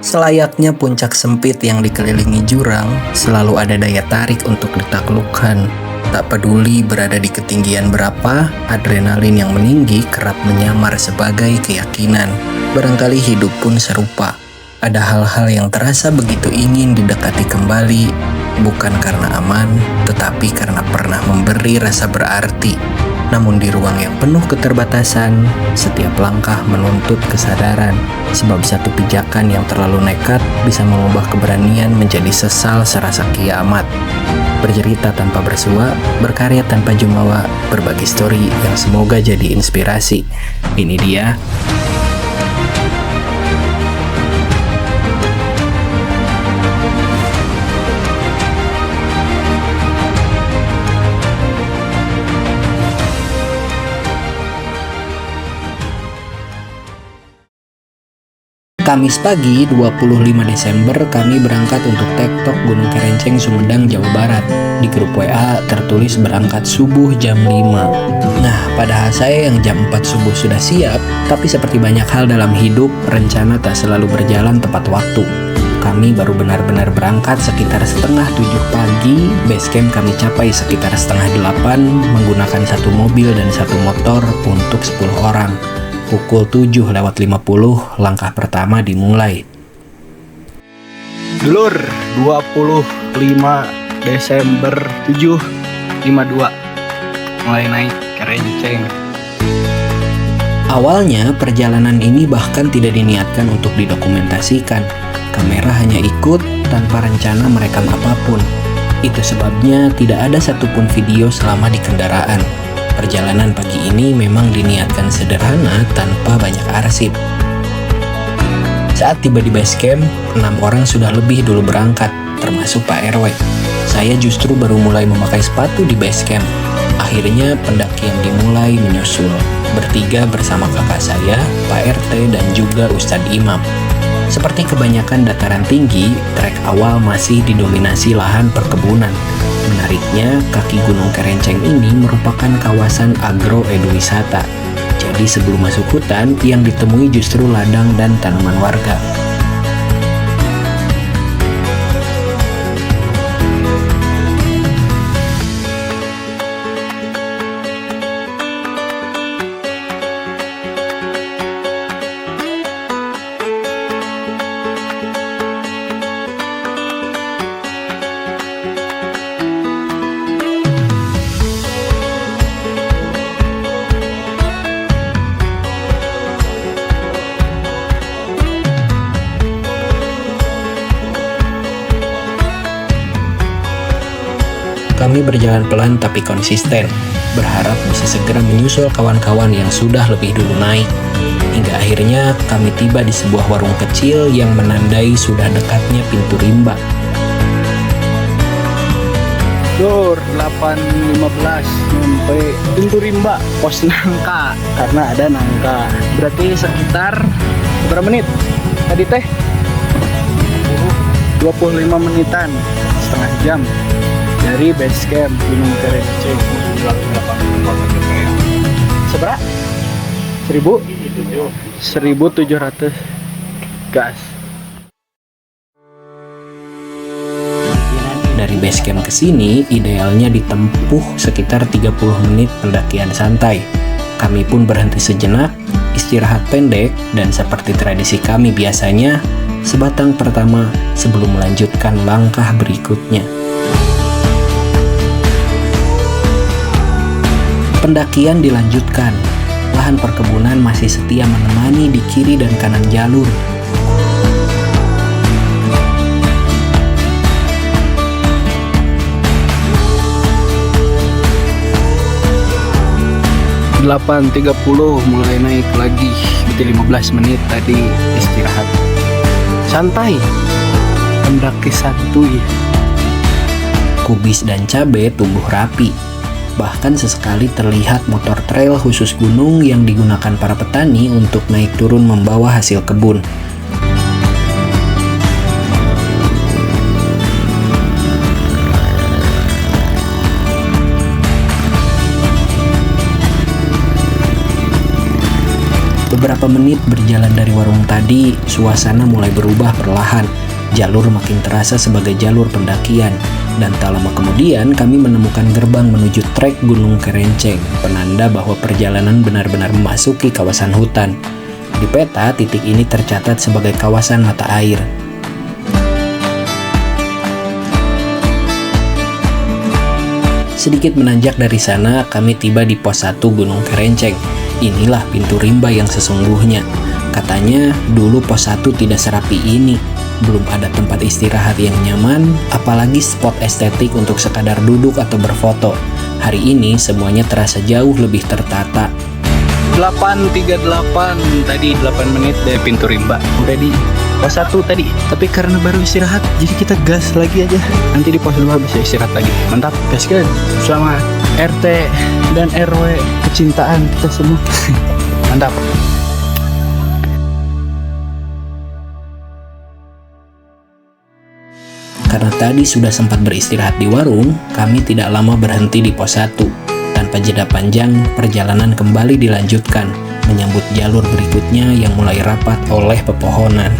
Selayaknya puncak sempit yang dikelilingi jurang, selalu ada daya tarik untuk ditaklukkan. Tak peduli berada di ketinggian berapa, adrenalin yang meninggi kerap menyamar sebagai keyakinan. Barangkali hidup pun serupa. Ada hal-hal yang terasa begitu ingin didekati kembali, bukan karena aman, tetapi karena pernah memberi rasa berarti. Namun di ruang yang penuh keterbatasan, setiap langkah menuntut kesadaran. Sebab satu pijakan yang terlalu nekat bisa mengubah keberanian menjadi sesal serasa kiamat. Bercerita tanpa bersua, berkarya tanpa jumawa, berbagi story yang semoga jadi inspirasi. Ini dia Kamis pagi 25 Desember kami berangkat untuk tektok Gunung Kerenceng, Sumedang, Jawa Barat. Di grup WA tertulis berangkat subuh jam 5. Nah, padahal saya yang jam 4 subuh sudah siap, tapi seperti banyak hal dalam hidup, rencana tak selalu berjalan tepat waktu. Kami baru benar-benar berangkat sekitar setengah 7 pagi, basecamp kami capai sekitar setengah 8 menggunakan satu mobil dan satu motor untuk 10 orang. Pukul 7:50, langkah pertama dimulai. Dulur, 25 Desember 7:52 mulai naik Kerenceng. Awalnya perjalanan ini bahkan tidak diniatkan untuk didokumentasikan. Kamera hanya ikut tanpa rencana merekam apapun. Itu sebabnya tidak ada satupun video selama di kendaraan. Perjalanan pagi ini memang diniatkan sederhana tanpa banyak arsip. Saat tiba di base camp, 6 orang sudah lebih dulu berangkat, termasuk Pak RW. Saya justru baru mulai memakai sepatu di base camp. Akhirnya pendakian dimulai menyusul, bertiga bersama kakak saya, Pak RT, dan juga Ustadz Imam. Seperti kebanyakan dataran tinggi, trek awal masih didominasi lahan perkebunan. Menariknya, kaki Gunung Kerenceng ini merupakan kawasan agro-ekowisata. Jadi sebelum masuk hutan, yang ditemui justru ladang dan tanaman warga. Kami berjalan pelan tapi konsisten, berharap bisa segera menyusul kawan-kawan yang sudah lebih dulu naik. Hingga akhirnya kami tiba di sebuah warung kecil yang menandai sudah dekatnya pintu rimba. Dur, 8:15 sampai pintu rimba pos nangka karena ada nangka. Berarti sekitar berapa menit? Tadi teh 25 menitan, setengah jam dari base camp Gunung Kerenceng. Seberapa? 1.700 gas. Dari base camp ke sini, idealnya ditempuh sekitar 30 menit pendakian santai. Kami pun berhenti sejenak, istirahat pendek, dan seperti tradisi kami biasanya, sebatang pertama sebelum melanjutkan langkah berikutnya. Pendakian dilanjutkan. Lahan perkebunan masih setia menemani di kiri dan kanan jalur. Delapan 30 mulai naik lagi. Berarti 15 menit tadi istirahat. Santai. Pendaki santuy. Kubis dan cabai tumbuh rapi. Bahkan sesekali terlihat motor trail khusus gunung yang digunakan para petani untuk naik turun membawa hasil kebun. Beberapa menit berjalan dari warung tadi, suasana mulai berubah perlahan. Jalur makin terasa sebagai jalur pendakian, dan tak lama kemudian kami menemukan gerbang menuju trek Gunung Kerenceng, penanda bahwa perjalanan benar-benar memasuki kawasan hutan. Di peta, titik ini tercatat sebagai kawasan mata air. Sedikit menanjak dari sana, kami tiba di pos 1 Gunung Kerenceng. Inilah pintu rimba yang sesungguhnya. Katanya, dulu pos 1 tidak serapi ini. Belum ada tempat istirahat yang nyaman, apalagi spot estetik untuk sekadar duduk atau berfoto. Hari ini semuanya terasa jauh lebih tertata. 8.38 tadi 8 menit dari pintu rimba. Udah di pos 1 tadi. Tapi karena baru istirahat, jadi kita gas lagi aja. Nanti di pos 2 bisa istirahat lagi. Mantap, gaskan. Sama RT dan RW kecintaan kita semua. Mantap. Karena tadi sudah sempat beristirahat di warung, kami tidak lama berhenti di pos 1. Tanpa jeda panjang, perjalanan kembali dilanjutkan, menyambut jalur berikutnya yang mulai rapat oleh pepohonan.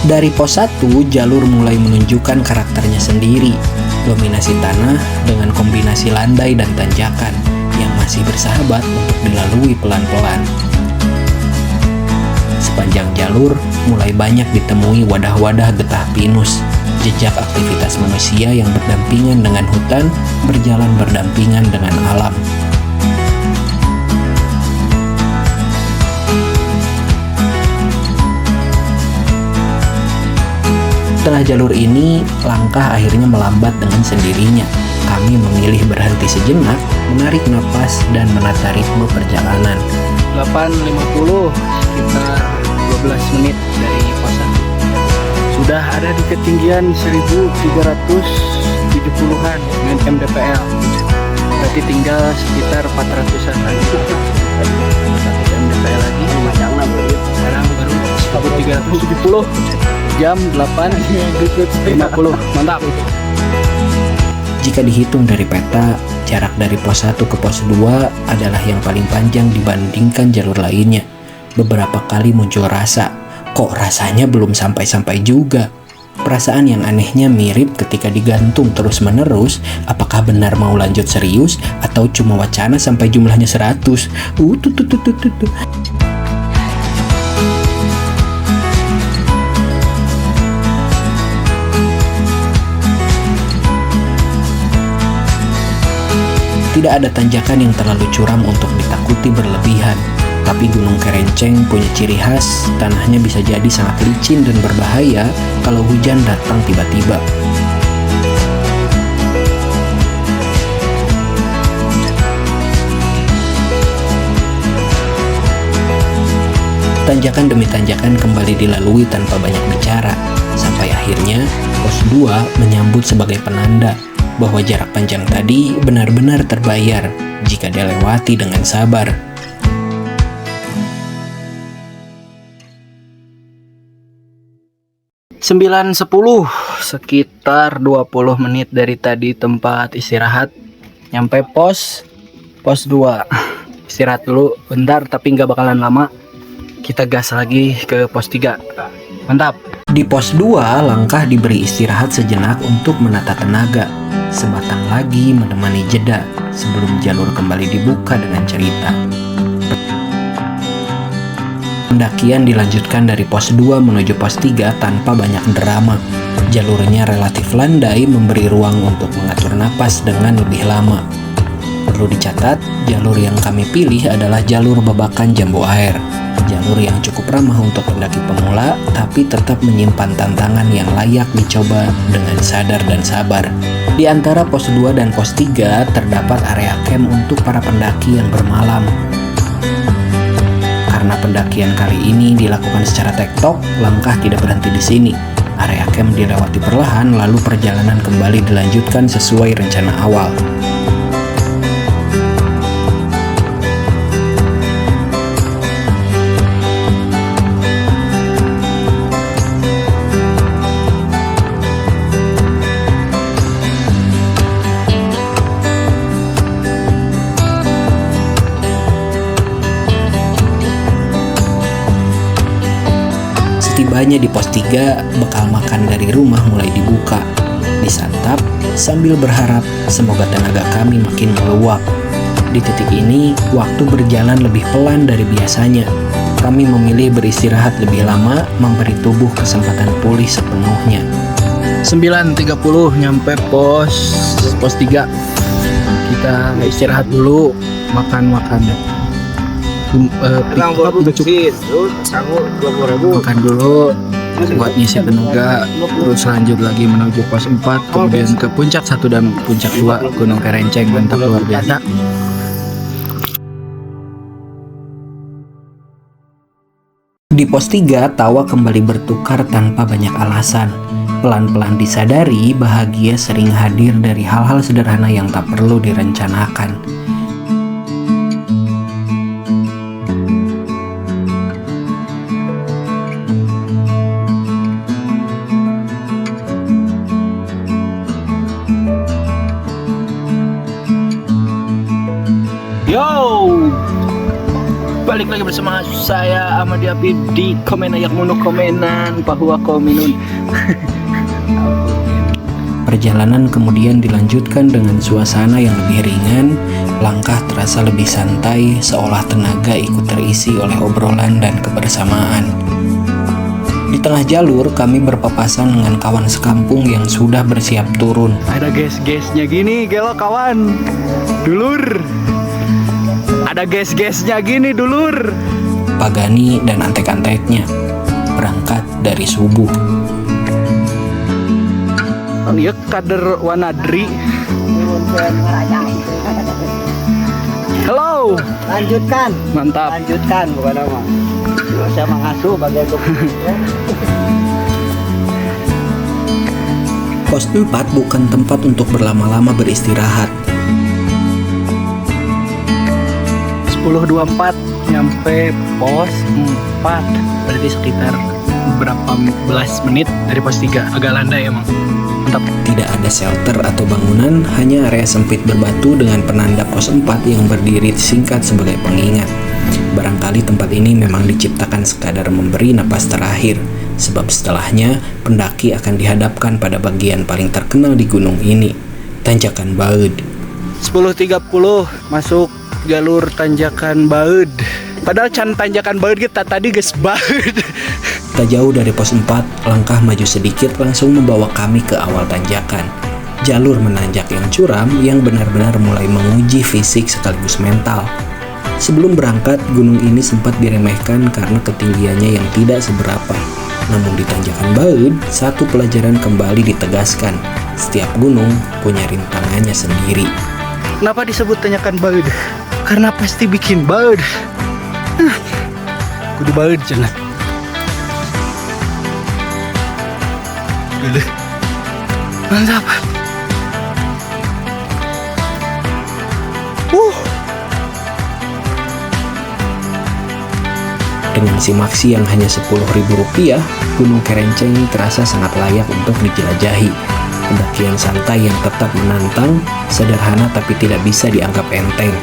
Dari pos 1, jalur mulai menunjukkan karakternya sendiri. Dominasi tanah dengan kombinasi landai dan tanjakan yang masih bersahabat untuk dilalui pelan-pelan. Sepanjang jalur, mulai banyak ditemui wadah-wadah getah pinus, jejak aktivitas manusia yang berdampingan dengan hutan, berjalan berdampingan dengan alam. Setelah jalur ini, langkah akhirnya melambat dengan sendirinya. Kami memilih berhenti sejenak, menarik napas, dan menata ritme perjalanan. 8.50, sekitar 12 menit dari pos 1. Sudah ada di ketinggian 1370-an mdpl. Berarti tinggal sekitar 400-an lagi. 100 mdpl lagi. Sekarang baru 1370. Jam 8.50. Mantap. Jika dihitung dari peta, jarak dari pos 1 ke pos 2 adalah yang paling panjang dibandingkan jalur lainnya. Beberapa kali muncul rasa, kok rasanya belum sampai-sampai juga. Perasaan yang anehnya mirip ketika digantung terus-menerus, apakah benar mau lanjut serius atau cuma wacana sampai jumlahnya 100. Tidak ada tanjakan yang terlalu curam untuk ditakuti berlebihan. Tapi Gunung Kerenceng punya ciri khas, tanahnya bisa jadi sangat licin dan berbahaya kalau hujan datang tiba-tiba. Tanjakan demi tanjakan kembali dilalui tanpa banyak bicara, sampai akhirnya pos 2 menyambut sebagai penanda bahwa jarak panjang tadi benar-benar terbayar jika dilewati dengan sabar. Sembilan 10, sekitar 20 menit dari tadi tempat istirahat. Nyampe pos 2. Istirahat dulu bentar, tapi nggak bakalan lama. Kita gas lagi ke pos 3. Mantap. Di pos 2, langkah diberi istirahat sejenak untuk menata tenaga. Sebatang lagi menemani jeda sebelum jalur kembali dibuka dengan cerita. Pendakian dilanjutkan dari pos 2 menuju pos 3 tanpa banyak drama. Jalurnya relatif landai, memberi ruang untuk mengatur napas dengan lebih lama. Perlu dicatat, jalur yang kami pilih adalah jalur babakan Jambu Air. Jalur yang cukup ramah untuk pendaki pemula, tapi tetap menyimpan tantangan yang layak dicoba dengan sadar dan sabar. Di antara pos 2 dan pos 3 terdapat area camp untuk para pendaki yang bermalam. Karena pendakian kali ini dilakukan secara tektok, langkah tidak berhenti di sini. Area camp dilewati perlahan, lalu perjalanan kembali dilanjutkan sesuai rencana awal. Tibanya di pos 3, bekal makan dari rumah mulai dibuka. Disantap sambil berharap semoga tenaga kami makin meluap. Di titik ini, waktu berjalan lebih pelan dari biasanya. Kami memilih beristirahat lebih lama, memberi tubuh kesempatan pulih sepenuhnya. 9.30 nyampe pos 3. Kita istirahat dulu, makan. Makan dulu buat ngisi tenaga, terus lanjut lagi menuju pos 4, kemudian ke puncak 1 dan puncak 2 Gunung Kerenceng. Mantap, luar biasa. Di pos 3, tawa kembali bertukar tanpa banyak alasan. Pelan-pelan disadari bahagia sering hadir dari hal-hal sederhana yang tak perlu direncanakan. Yo, balik lagi bersama saya Ahmad Yapi di Komen Ayak Mono Komenan Bahwa Kominun. Perjalanan kemudian dilanjutkan dengan suasana yang lebih ringan, langkah terasa lebih santai, seolah tenaga ikut terisi oleh obrolan dan kebersamaan. Di tengah jalur, kami berpapasan dengan kawan sekampung yang sudah bersiap turun. Ada gas-gasnya gini, gelo kawan. Dulur. Ada gas-gasnya gini, dulur. Pagani dan antek-anteknya berangkat dari subuh. Iya, kader Wanadri. Halo. Lanjutkan. Mantap. Lanjutkan bukan apa. Saya mengasuh bagai Pos 4 bukan tempat untuk berlama-lama beristirahat. 10.24 nyampe pos 4, berarti sekitar berapa belas menit dari pos 3. Agak landai emang. Mantap. Tidak ada shelter atau bangunan, hanya area sempit berbatu dengan penanda pos 4 yang berdiri singkat sebagai pengingat. Barangkali tempat ini memang diciptakan sekadar memberi napas terakhir, sebab setelahnya pendaki akan dihadapkan pada bagian paling terkenal di gunung ini, Tanjakan Baud. 10.30 masuk jalur Tanjakan Baud. Padahal can Tanjakan Baud kita tadi guys Baud. Tak jauh dari pos 4, langkah maju sedikit langsung membawa kami ke awal tanjakan. Jalur menanjak yang curam yang benar-benar mulai menguji fisik sekaligus mental. Sebelum berangkat, gunung ini sempat diremehkan karena ketinggiannya yang tidak seberapa. Namun di Tanjakan Baud, satu pelajaran kembali ditegaskan. Setiap gunung punya rintangannya sendiri. Kenapa disebut Tanjakan Baud? Karena pasti bikin baud. Kudu baud cenah. Mantap. Dengan simaksi yang hanya Rp10.000, Gunung Kerenceng terasa sangat layak untuk dijelajahi. Pendakian santai yang tetap menantang, sederhana tapi tidak bisa dianggap enteng.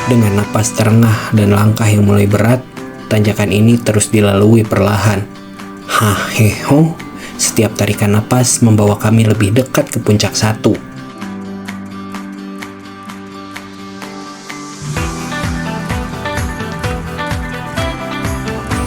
Dengan napas terengah dan langkah yang mulai berat, tanjakan ini terus dilalui perlahan. Haheho, setiap tarikan napas membawa kami lebih dekat ke puncak 1.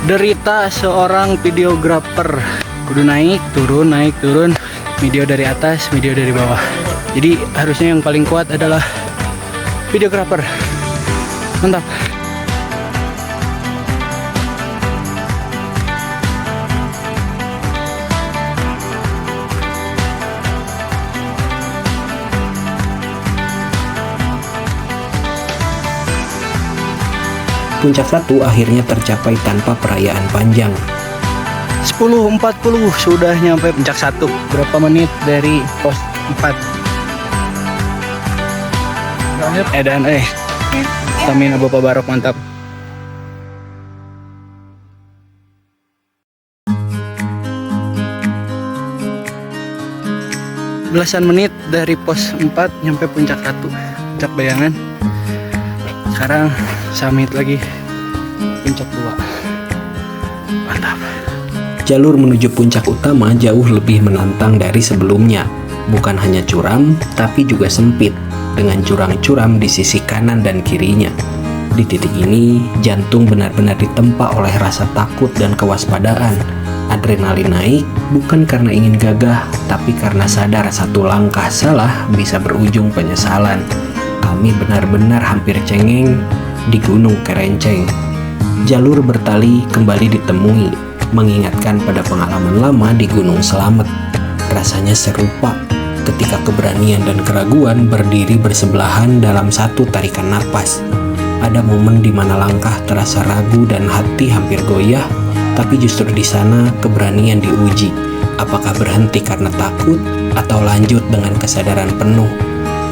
Derita seorang videografer. Kudu naik turun, video dari atas, video dari bawah. Jadi harusnya yang paling kuat adalah videografer. Mantap. Puncak 1 akhirnya tercapai tanpa perayaan panjang. 10.40 sudah nyampe puncak 1. Berapa menit dari pos 4? Stamina Bapak Barok mantap. Belasan menit dari pos 4 nyampe puncak 1, puncak bayangan. Sekarang summit lagi, puncak 2. Mantap. Jalur menuju puncak utama jauh lebih menantang dari sebelumnya. Bukan hanya curam, tapi juga sempit, dengan curam-curam di sisi kanan dan kirinya. Di titik ini, jantung benar-benar ditempa oleh rasa takut dan kewaspadaan. Adrenalin naik, bukan karena ingin gagah, tapi karena sadar satu langkah salah bisa berujung penyesalan. Kami benar-benar hampir cengeng di Gunung Kerenceng. Jalur bertali kembali ditemui, mengingatkan pada pengalaman lama di Gunung Slamet. Rasanya serupa ketika keberanian dan keraguan berdiri bersebelahan dalam satu tarikan napas. Ada momen di mana langkah terasa ragu dan hati hampir goyah, tapi justru di sana keberanian diuji. Apakah berhenti karena takut atau lanjut dengan kesadaran penuh?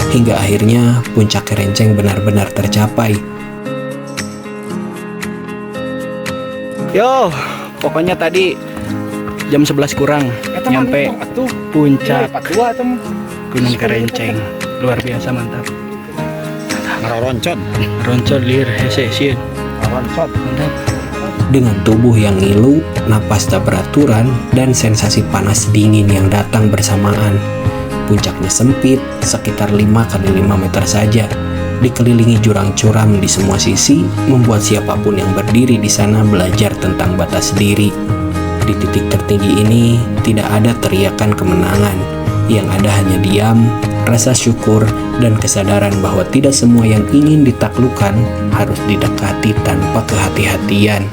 Hingga akhirnya puncak Kerenceng benar-benar tercapai. Yo, pokoknya tadi jam 11 kurang nyampe puncak Gunung Kerenceng. Luar biasa, mantap. Roncon lir hese sieun. Mantap. Dengan tubuh yang ngilu, napas tak beraturan, dan sensasi panas dingin yang datang bersamaan. Puncaknya sempit, sekitar 5 kali 5 meter saja. Dikelilingi jurang curam di semua sisi, membuat siapapun yang berdiri di sana belajar tentang batas diri. Di titik tertinggi ini, tidak ada teriakan kemenangan. Yang ada hanya diam, rasa syukur, dan kesadaran bahwa tidak semua yang ingin ditaklukkan harus didekati tanpa kehati-hatian.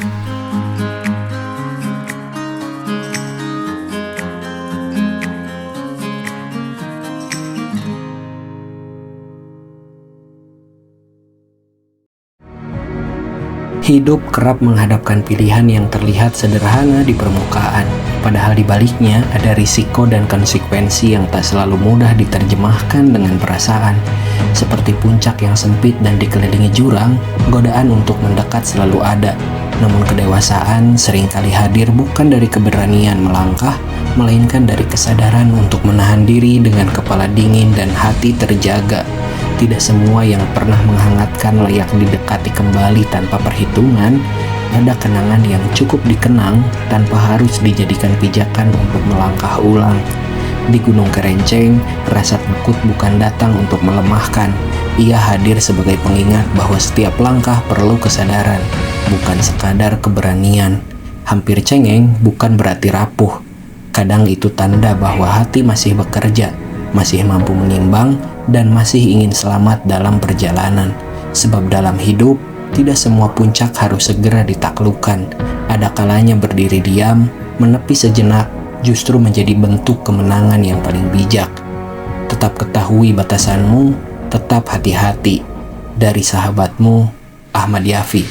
Hidup kerap menghadapkan pilihan yang terlihat sederhana di permukaan, padahal di baliknya ada risiko dan konsekuensi yang tak selalu mudah diterjemahkan dengan perasaan. Seperti puncak yang sempit dan dikelilingi jurang, godaan untuk mendekat selalu ada. Namun kedewasaan seringkali hadir bukan dari keberanian melangkah, melainkan dari kesadaran untuk menahan diri dengan kepala dingin dan hati terjaga. Tidak semua yang pernah menghangatkan layak didekati kembali tanpa perhitungan. Ada kenangan yang cukup dikenang tanpa harus dijadikan pijakan untuk melangkah ulang. Di Gunung Kerenceng, rasa takut bukan datang untuk melemahkan. Ia hadir sebagai pengingat bahwa setiap langkah perlu kesadaran, bukan sekadar keberanian. Hampir cengeng bukan berarti rapuh. Kadang itu tanda bahwa hati masih bekerja, masih mampu menimbang, dan masih ingin selamat dalam perjalanan. Sebab dalam hidup, tidak semua puncak harus segera ditaklukkan. Ada kalanya berdiri diam, menepi sejenak, justru menjadi bentuk kemenangan yang paling bijak. Tetap ketahui batasanmu, tetap hati-hati. Dari sahabatmu, Ahmad Yafi.